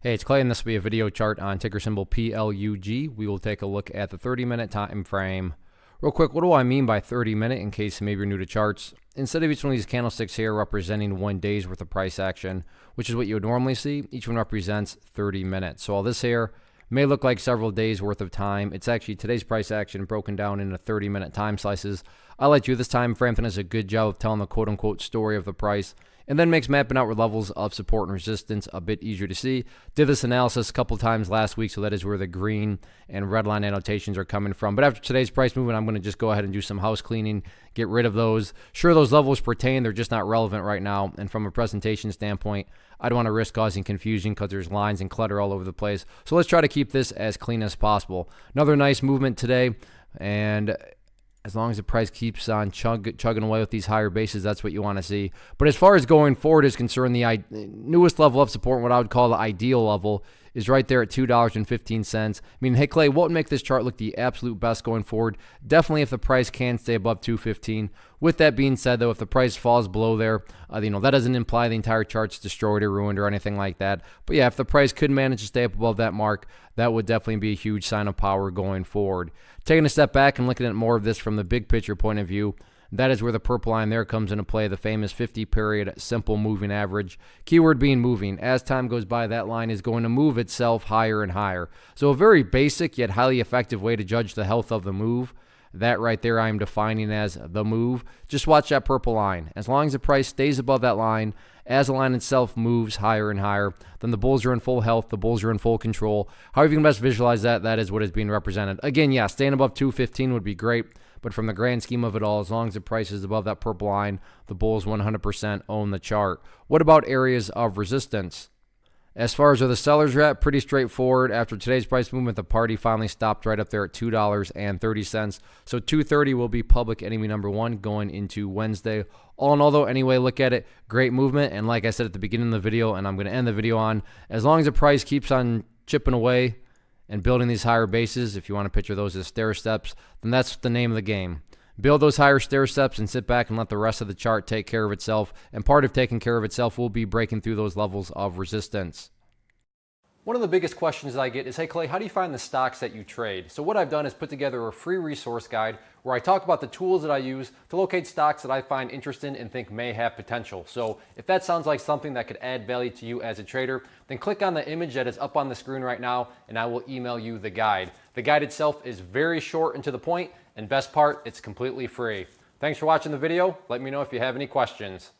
Hey, it's Clay, and this will be a video chart on ticker symbol PLUG. We will take a look at the 30-minute time frame. Real quick, what do I mean by 30-minute in case maybe you're new to charts? Instead of each one of these candlesticks here representing 1 day's worth of price action, which is what you would normally see, each one represents 30 minutes. So all this here may look like several days worth of time. It's actually today's price action broken down into 30-minute time slices. I like you this time frame does a good job of telling the quote-unquote story of the price, and then makes mapping out levels of support and resistance a bit easier to see. Did this analysis a couple times last week, so that is where the green and red line annotations are coming from. But after today's price movement, I'm going to just go ahead and do some house cleaning, get rid of those. Sure, those levels pertain, they're just not relevant right now. And from a presentation standpoint, I don't want to risk causing confusion because there's lines and clutter all over the place. So let's try to keep this as clean as possible. Another nice movement today, and as long as the price keeps on chugging away with these higher bases, that's what you want to see. But as far as going forward is concerned, the newest level of support, what I would call the ideal level, is right there at $2.15. I mean, hey, Clay, what would make this chart look the absolute best going forward? Definitely if the price can stay above $2.15. With that being said, though, if the price falls below there, that doesn't imply the entire chart's destroyed or ruined or anything like that. But yeah, if the price could manage to stay up above that mark, that would definitely be a huge sign of power going forward. Taking a step back and looking at more of this from the big picture point of view, that is where the purple line there comes into play, the famous 50-period simple moving average. Keyword being moving. As time goes by, that line is going to move itself higher and higher. So a very basic yet highly effective way to judge the health of the move. That right there I am defining as the move. Just watch that purple line. As long as the price stays above that line, as the line itself moves higher and higher, then the bulls are in full health, the bulls are in full control. However you can best visualize that, that is what is being represented. Again, yeah, staying above 215 would be great, but from the grand scheme of it all, as long as the price is above that purple line, the bulls 100% own the chart. What about areas of resistance? As far as where the sellers are at, pretty straightforward. After today's price movement, the party finally stopped right up there at $2.30. So 230 will be public enemy number one going into Wednesday. All in all, though, anyway, look at it. Great movement. And like I said at the beginning of the video, and I'm going to end the video on, as long as the price keeps on chipping away and building these higher bases, if you want to picture those as stair steps, then that's the name of the game. Build those higher stair steps and sit back and let the rest of the chart take care of itself. And part of taking care of itself will be breaking through those levels of resistance. One of the biggest questions that I get is, hey Clay, how do you find the stocks that you trade? So what I've done is put together a free resource guide where I talk about the tools that I use to locate stocks that I find interesting and think may have potential. So if that sounds like something that could add value to you as a trader, then click on the image that is up on the screen right now and I will email you the guide. The guide itself is very short and to the point, and best part, it's completely free. Thanks for watching the video. Let me know if you have any questions.